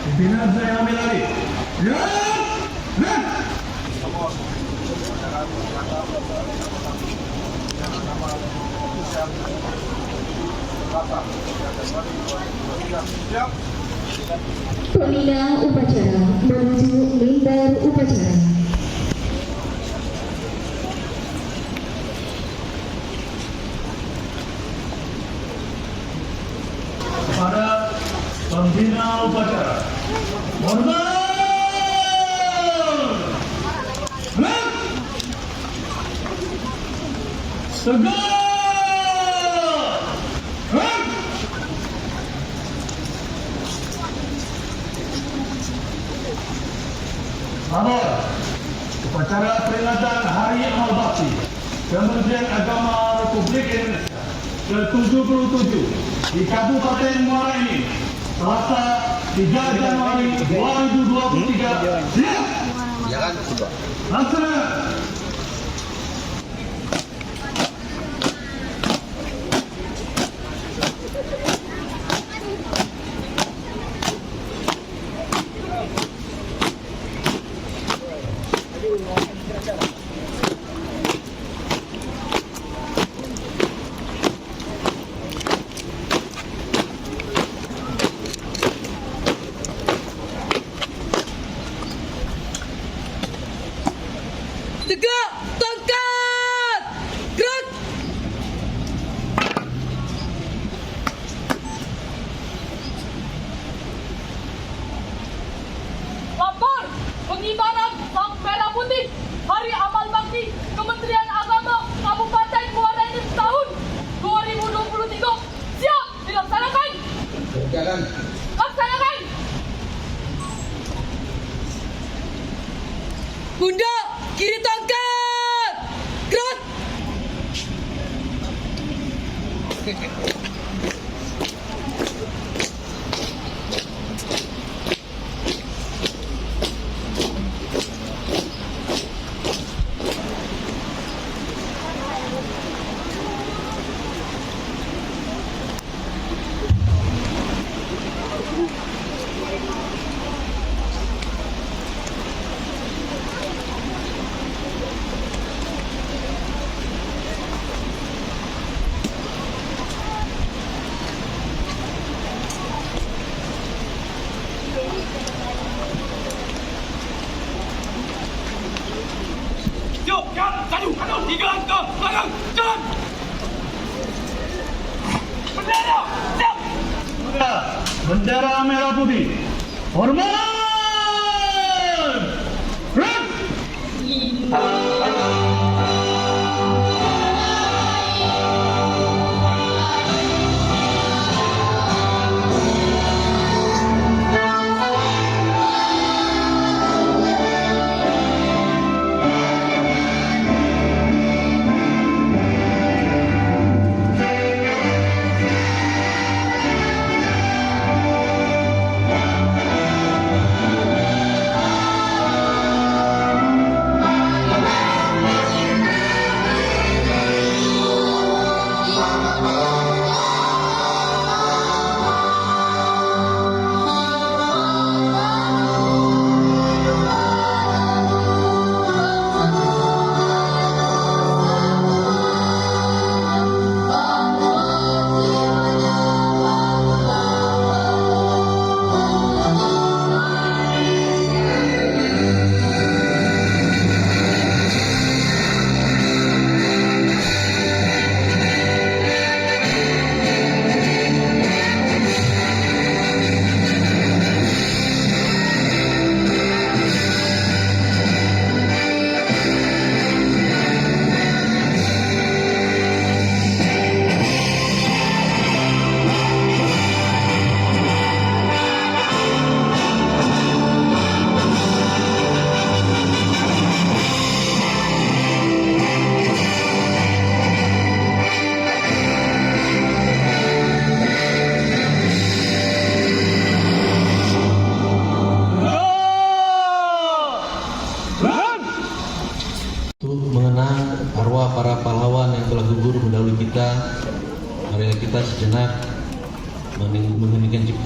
Pimpinan saya ambil alih. Ya, nah. Pembina upacara menuju mimbar upacara. Kepada pembina upacara, hormat, tegak, Sabar. Upacara peringatan Hari Amal Bakti Kementerian Agama Republik Indonesia ke-77 di Kabupaten Muara Enim, Selasa 3 Januari 2023. Siap. Laksana. Tegak, tongkat, gerak. Lapor pengibaran Sang Merah Putih Hari Amal Bakti Kementerian Agama Kabupaten Muara Enim tahun 2023 siap dilaksanakan. Jalan. Laksanakan. Bunda, kiri tongkat, gerak. Siap, jalan, satu, kanan, 3 langkah, belakang, jalan. Bendera, siap. Bendera merah putih. Hormat. Gerak.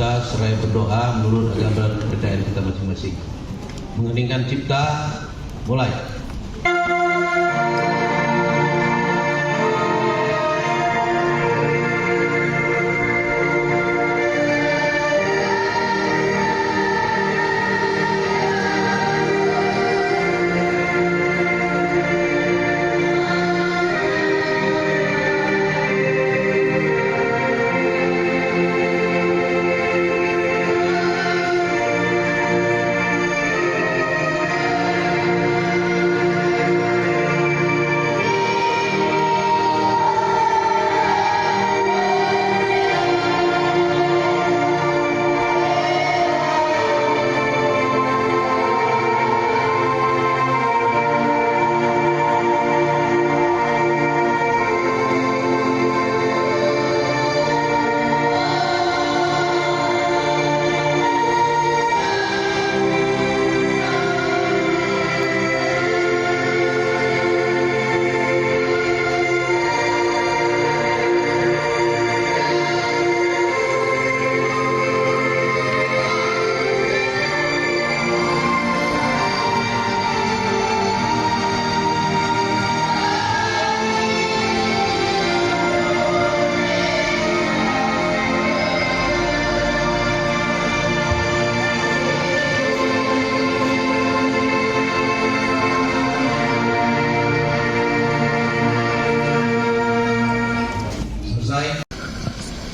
kita seraya berdoa menurut agama dan kepercayaan kita masing-masing. Mengheningkan cipta, mulai.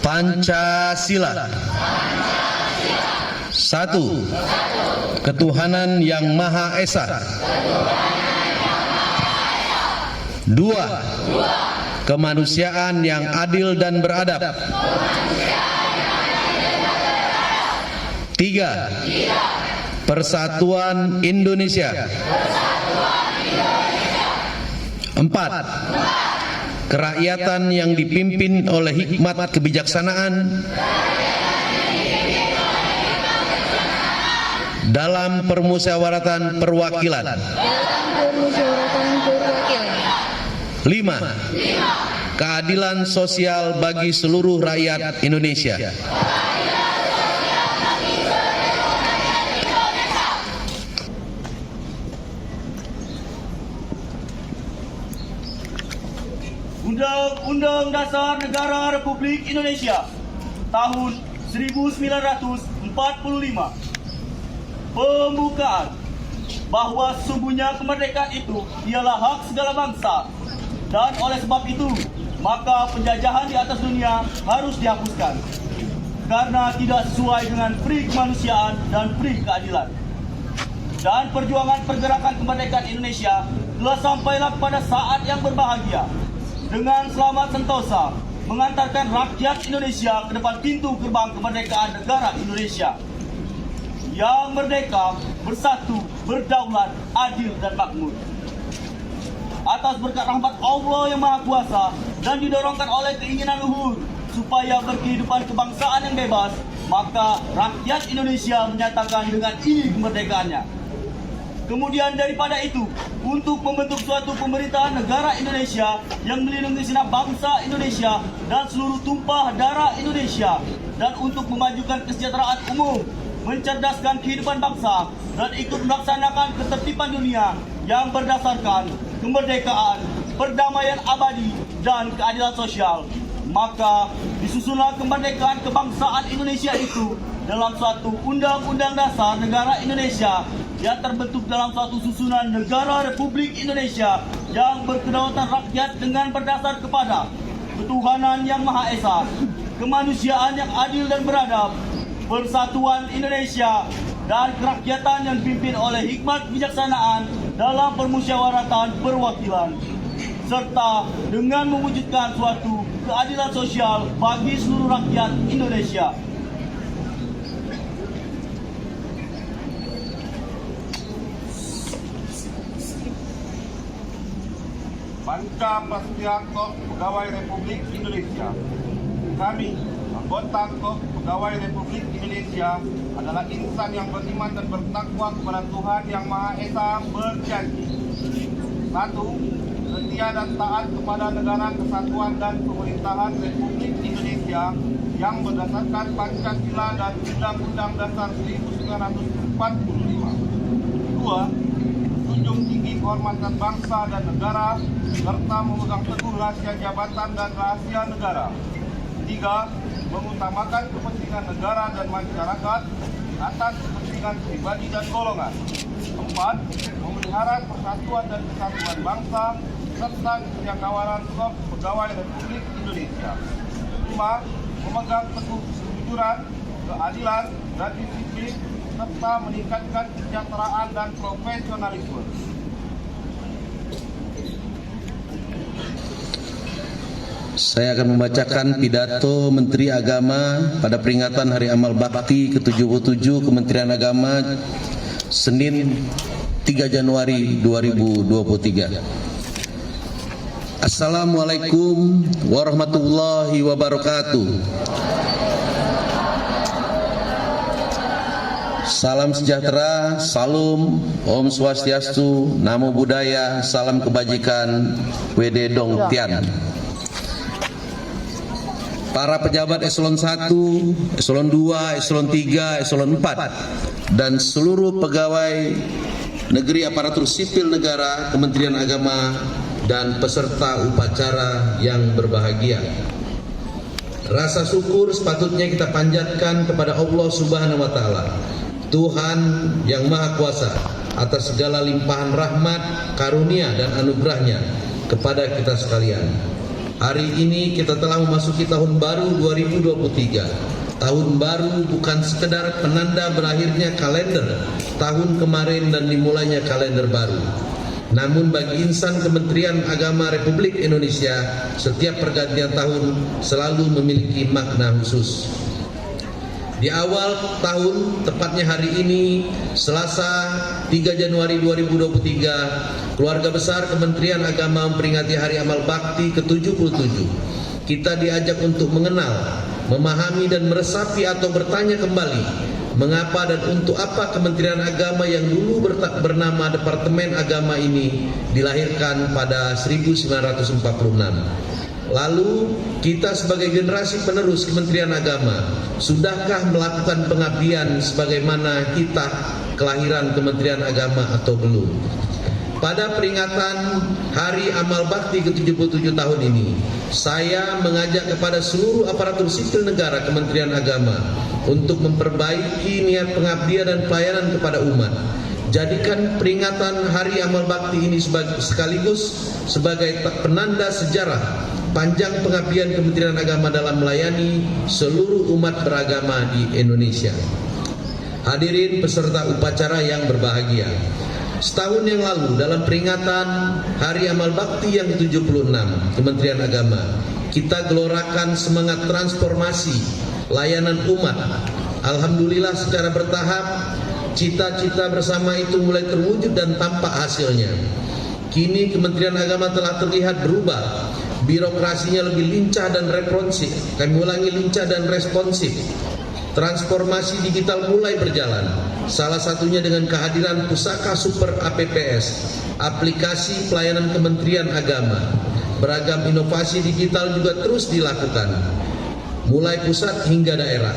Pancasila. 1. Ketuhanan yang Maha Esa. 2. Kemanusiaan yang adil dan beradab. 3. Persatuan Indonesia. 4. Kerakyatan yang dipimpin oleh hikmat kebijaksanaan dalam permusyawaratan perwakilan. 5. Keadilan sosial bagi seluruh rakyat Indonesia. Undang-Undang Dasar Negara Republik Indonesia tahun 1945. Pembukaan bahwa sesungguhnya kemerdekaan itu ialah hak segala bangsa, dan oleh sebab itu maka penjajahan di atas dunia harus dihapuskan karena tidak sesuai dengan pri kemanusiaan dan pri keadilan. Dan perjuangan pergerakan kemerdekaan Indonesia telah sampailah pada saat yang berbahagia dengan selamat sentosa mengantarkan rakyat Indonesia ke depan pintu gerbang kemerdekaan negara Indonesia yang merdeka, bersatu, berdaulat, adil dan makmur. Atas berkat rahmat Allah yang Maha Kuasa dan didorongkan oleh keinginan luhur supaya berkehidupan kebangsaan yang bebas, maka rakyat Indonesia menyatakan dengan ini kemerdekaannya. Kemudian daripada itu, untuk membentuk suatu pemerintahan negara Indonesia yang melindungi segenap bangsa Indonesia dan seluruh tumpah darah Indonesia, dan untuk memajukan kesejahteraan umum, mencerdaskan kehidupan bangsa, dan ikut melaksanakan ketertiban dunia yang berdasarkan kemerdekaan, perdamaian abadi, dan keadilan sosial. Maka disusunlah kemerdekaan kebangsaan Indonesia itu dalam suatu Undang-Undang Dasar Negara Indonesia yang terbentuk dalam suatu susunan Negara Republik Indonesia yang berkedaulatan rakyat dengan berdasar kepada ketuhanan yang Maha Esa, kemanusiaan yang adil dan beradab, persatuan Indonesia, dan kerakyatan yang dipimpin oleh hikmat kebijaksanaan dalam permusyawaratan perwakilan, serta dengan mewujudkan suatu keadilan sosial bagi seluruh rakyat Indonesia. Panca Prasetyanto, Pegawai Republik Indonesia. Kami, anggota Pegawai Republik Indonesia, adalah insan yang beriman dan bertakwa kepada Tuhan Yang Maha Esa, berjanji: 1. Setia dan taat kepada negara kesatuan dan pemerintahan Republik Indonesia Indonesia yang berdasarkan Pancasila dan Undang-Undang Dasar 1945. Kedua, junjung tinggi kehormatan bangsa dan negara serta memegang teguh rahasia jabatan dan rahasia negara. Tiga, mengutamakan kepentingan negara dan masyarakat atas kepentingan pribadi dan golongan. Empat, memelihara persatuan dan kesatuan bangsa serta kesetiakawanan pegawai Republik Indonesia. Lima, memegang teguh kejujuran, keadilan, dan disiplin serta meningkatkan kesejahteraan dan profesionalisme. Saya akan membacakan pidato Menteri Agama pada peringatan Hari Amal Bakti ke-77 Kementerian Agama Senin 3 Januari 2023. Assalamualaikum warahmatullahi wabarakatuh. Salam sejahtera, salam, Om Swastiastu, Namo Buddhaya, salam kebajikan, Wede Dong Tian. Para pejabat eselon 1, eselon 2, eselon 3, eselon 4, dan seluruh pegawai negeri aparatur sipil negara, Kementerian Agama, dan peserta upacara yang berbahagia. Rasa syukur sepatutnya kita panjatkan kepada Allah Subhanahu wa Ta'ala, Tuhan yang Maha Kuasa, atas segala limpahan rahmat, karunia, dan anugerahnya kepada kita sekalian. Hari ini kita telah memasuki tahun baru 2023. Tahun baru bukan sekedar penanda berakhirnya kalender tahun kemarin dan dimulainya kalender baru. Namun bagi insan Kementerian Agama Republik Indonesia, setiap pergantian tahun selalu memiliki makna khusus. Di awal tahun, tepatnya hari ini, Selasa 3 Januari 2023, keluarga besar Kementerian Agama memperingati Hari Amal Bakti ke-77. Kita diajak untuk mengenal, memahami dan meresapi atau bertanya kembali mengapa dan untuk apa Kementerian Agama yang dulu bernama Departemen Agama ini dilahirkan pada 1946. Lalu kita sebagai generasi penerus Kementerian Agama, sudahkah melakukan pengabdian sebagaimana kita kelahiran Kementerian Agama atau belum? Pada peringatan Hari Amal Bakti ke-77 tahun ini, saya mengajak kepada seluruh aparatur sipil negara Kementerian Agama untuk memperbaiki niat pengabdian dan pelayanan kepada umat. Jadikan peringatan Hari Amal Bakti ini sekaligus sebagai penanda sejarah panjang pengabdian Kementerian Agama dalam melayani seluruh umat beragama di Indonesia. Hadirin peserta upacara yang berbahagia, setahun yang lalu dalam peringatan Hari Amal Bakti yang ke-76 Kementerian Agama, kita gelorakan semangat transformasi layanan umat. Alhamdulillah secara bertahap cita-cita bersama itu mulai terwujud dan tampak hasilnya. Kini Kementerian Agama telah terlihat berubah, birokrasinya lebih lincah dan responsif. Kami ulangi, lincah dan responsif. Transformasi digital mulai berjalan, salah satunya dengan kehadiran Pusaka Super APPS, aplikasi pelayanan Kementerian Agama. Beragam inovasi digital juga terus dilakukan, mulai pusat hingga daerah.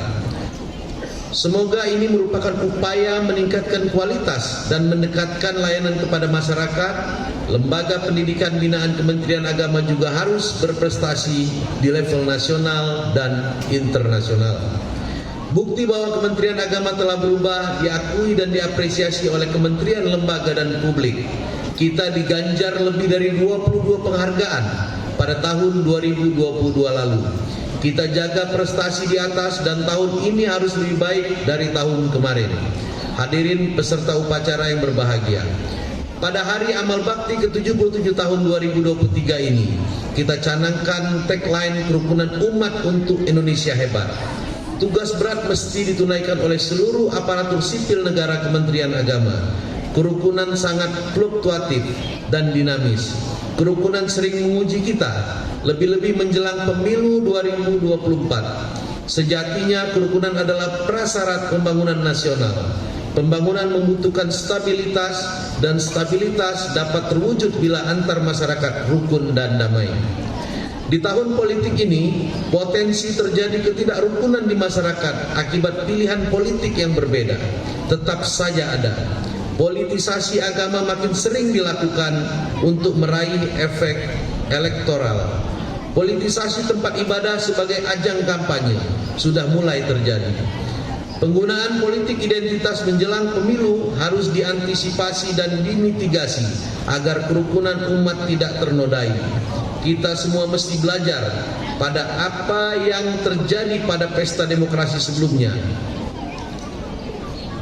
Semoga ini merupakan upaya meningkatkan kualitas dan mendekatkan layanan kepada masyarakat. Lembaga pendidikan binaan Kementerian Agama juga harus berprestasi di level nasional dan internasional. Bukti bahwa Kementerian Agama telah berubah diakui dan diapresiasi oleh kementerian, lembaga, dan publik. Kita diganjar lebih dari 22 penghargaan pada tahun 2022 lalu. Kita jaga prestasi di atas dan tahun ini harus lebih baik dari tahun kemarin. Hadirin peserta upacara yang berbahagia, pada Hari Amal Bakti ke-77 tahun 2023 ini, kita canangkan tagline kerukunan umat untuk Indonesia hebat. Tugas berat mesti ditunaikan oleh seluruh aparatur sipil negara Kementerian Agama. Kerukunan sangat fluktuatif dan dinamis. Kerukunan sering menguji kita, lebih-lebih menjelang pemilu 2024. Sejatinya kerukunan adalah prasyarat pembangunan nasional. Pembangunan membutuhkan stabilitas, dan stabilitas dapat terwujud bila antar masyarakat rukun dan damai. Di tahun politik ini, potensi terjadi ketidakrukunan di masyarakat akibat pilihan politik yang berbeda tetap saja ada. Politisasi agama makin sering dilakukan untuk meraih efek elektoral. Politisasi tempat ibadah sebagai ajang kampanye sudah mulai terjadi. Penggunaan politik identitas menjelang pemilu harus diantisipasi dan dimitigasi agar kerukunan umat tidak ternodai. Kita semua mesti belajar pada apa yang terjadi pada pesta demokrasi sebelumnya,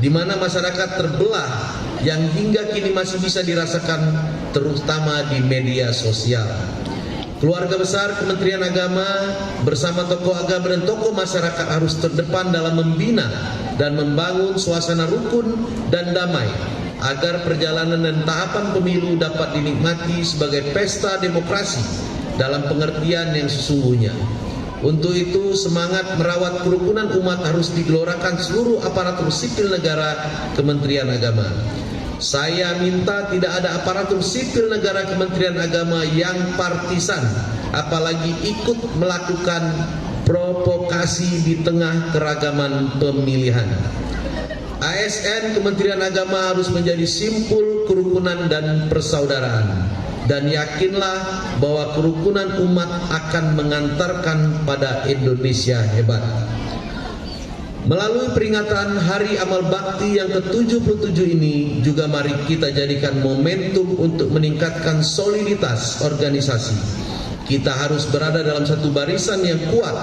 di mana masyarakat terbelah yang hingga kini masih bisa dirasakan terutama di media sosial. Keluarga besar Kementerian Agama bersama tokoh agama dan tokoh masyarakat harus terdepan dalam membina dan membangun suasana rukun dan damai agar perjalanan dan tahapan pemilu dapat dinikmati sebagai pesta demokrasi dalam pengertian yang sesungguhnya. Untuk itu, semangat merawat kerukunan umat harus digelorakan seluruh aparatur sipil negara Kementerian Agama. Saya minta tidak ada aparatur sipil negara Kementerian Agama yang partisan, apalagi ikut melakukan provokasi di tengah keragaman pemilihan. ASN Kementerian Agama harus menjadi simpul kerukunan dan persaudaraan. Dan yakinlah bahwa kerukunan umat akan mengantarkan pada Indonesia hebat. Melalui peringatan Hari Amal Bakti yang ke-77 ini juga mari kita jadikan momentum untuk meningkatkan soliditas organisasi. Kita harus berada dalam satu barisan yang kuat,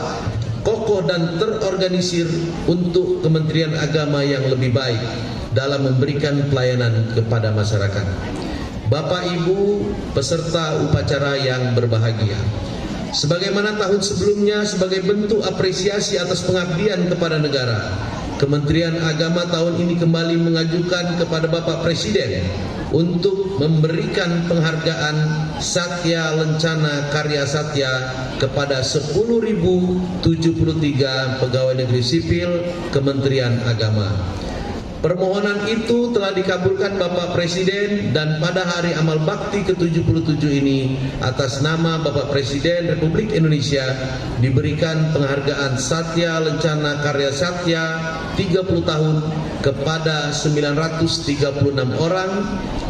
kokoh dan terorganisir untuk Kementerian Agama yang lebih baik dalam memberikan pelayanan kepada masyarakat. Bapak Ibu peserta upacara yang berbahagia, sebagaimana tahun sebelumnya sebagai bentuk apresiasi atas pengabdian kepada negara, Kementerian Agama tahun ini kembali mengajukan kepada Bapak Presiden untuk memberikan penghargaan Satya Lencana Karya Satya kepada 10.073 pegawai negeri sipil Kementerian Agama. Permohonan itu telah dikabulkan Bapak Presiden dan pada Hari Amal Bakti ke-77 ini atas nama Bapak Presiden Republik Indonesia diberikan penghargaan Satya Lencana Karya Satya 30 tahun kepada 936 orang,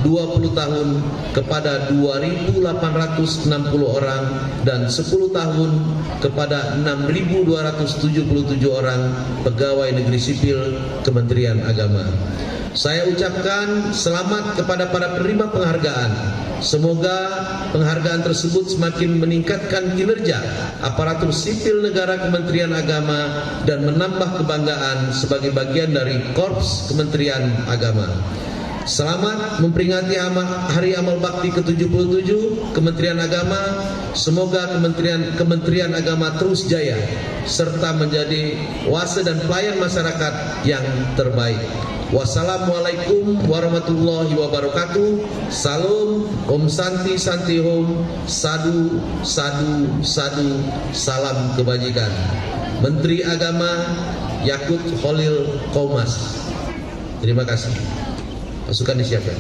20 tahun kepada 2.860 orang, dan 10 tahun kepada 6.277 orang pegawai negeri sipil Kementerian Agama. Saya ucapkan selamat kepada para penerima penghargaan. Semoga penghargaan tersebut semakin meningkatkan kinerja aparatur sipil negara Kementerian Agama dan menambah kebanggaan sebagai bagian dari Korps Kementerian Agama. Selamat memperingati Hari Amal Bakti ke-77 Kementerian Agama. Semoga Kementerian Agama terus jaya serta menjadi wase dan pelayan masyarakat yang terbaik. Wassalamualaikum warahmatullahi wabarakatuh. Salam, Om Santi Santi Om, Sadu Sadu Sadu, salam kebajikan. Menteri Agama Yakut Khalil Qaumas. Terima kasih. Pasukan disiapkan.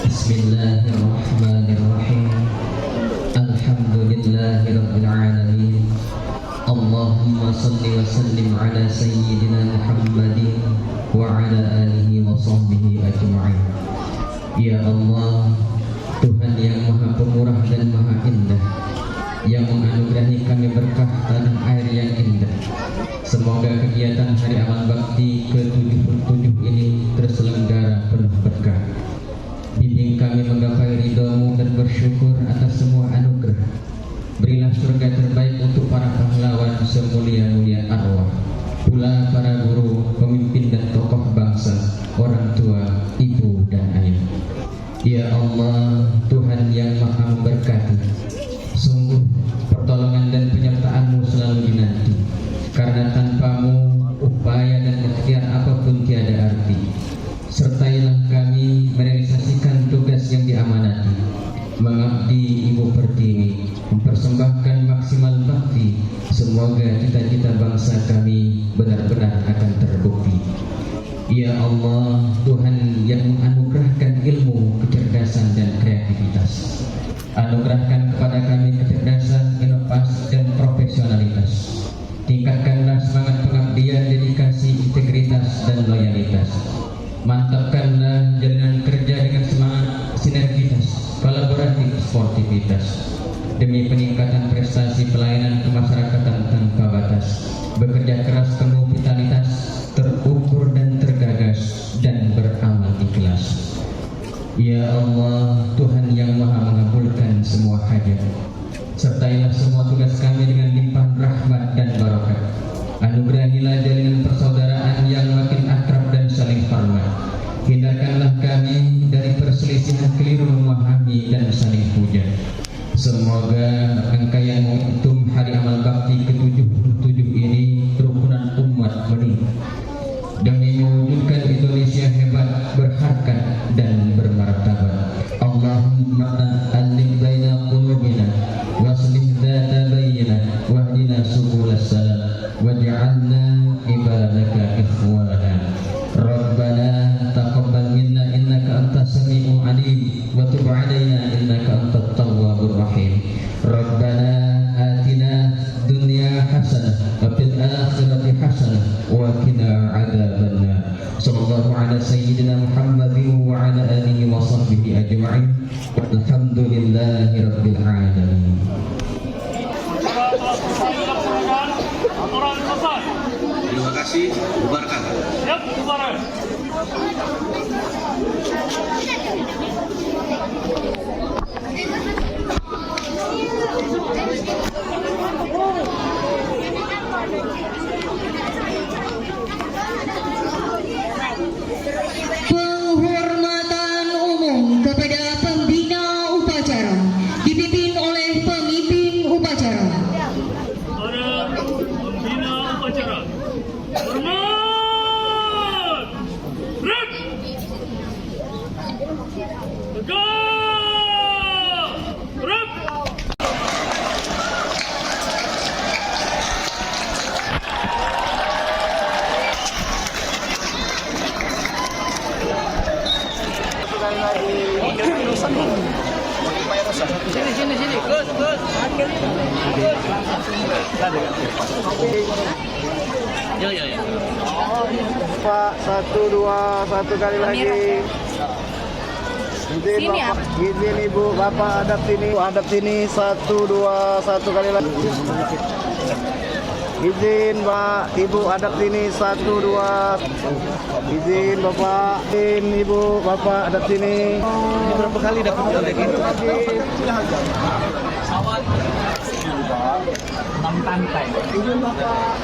Bismillahirrahmanirrahim. Alhamdulillahirabbil alamin. Allahumma shalli wa sallim ala sayyidina Muhammadin wa ala alihi wa sahbihi ajma'in. Ya Allah, Tuhan yang Maha Pemurah dan Maha Indah, yang menganugerahi kami berkah tanah air yang indah. Semoga kegiatan Hari Amal Bakti ke-77 ini terselenggara penuh berkah. Bimbing bersyukur atas semua anugerah. Berilah surga terbaik untuk para pahlawan semulia-mulia arwah, pula para guru, pemimpin dan tokoh bangsa, orang tua, ibu dan ayah. Ya Allah, Tuhan yang maha memberkati, sungguh pertolongan dan penyertaan-Mu selalu dinanti, karena tanpa-Mu upaya dan ikhtiar apapun tiada arti. Sertailah kami merealisasikan tugas yang diamanati, mengabdi Ibu Pertiwi, mempersembahkan maksimal bakti. Semoga cita-cita bangsa kami benar-benar akan terbukti. Ya Allah, Tuhan yang menganugerahkan ilmu, kecerdasan dan kreativitas, anugerahkan kepada kami kecerdasan, inovasi dan profesionalitas. Tingkatkanlah semangat pengabdian, dedikasi, integritas dan loyalitas. Mantapkanlah jalinan kerja dengan semangat sinergitas, kolaboratif, sportivitas, demi peningkatan prestasi pelayanan kemasyarakatan tanpa batas. Bekerja keras penuh vitalitas, terukur dan tergagas, dan beramal ikhlas. Ya Allah, Tuhan yang maha mengabulkan semua hajat, sertailah semua tugas kami dengan limpahan rahmat dan barokah. Anugerahilah jalinan persaudaraan yang makin akrab dan saling hormat. Hindarkanlah kami dari perselisihan keliru memahami dan saling hujat. Semoga rangkaian momentum Hari Amal Bakti ke-77 ini kerukunan umat meningkat demi mewujudkan Indonesia hebat, berharkat dan bermartabat. Allahumma alif baina qulubina waslih dzata bayyina wahdina subulas salam waj'alna ibadaka ikhwana. Rabbana taqabbal minna innaka antas samiul alim wa tub 'alaina innaka antat tawwabur rahim. Rabbana atina dunya hasanah wa fil akhirati hasanah wa qina 'adzabannar. Sallallahu ala sayyidina Muhammadin wa ala alihi wa sahbihi ajma'in. Walhamdulillahi rabbil alamin. Terima kasih. Bubarkan. Siap, bubaran. Penghormatan umum kepada pembina upacara dipimpin oleh pemimpin upacara. Para pembina upacara, hormat! Rep! Tegak! Rep! Pak, 1, 2, 1 kali lagi. Izin Bapak, izin Ibu, Bapak hadap sini, 1, 2, 1 kali lagi. Izin Pak, Ibu hadap sini, 1, 2. Izin Bapak, izin Ibu, Bapak hadap sini. Ini berapa kali dapat lagi? Silahkan. Pesawat. Izin Bapak.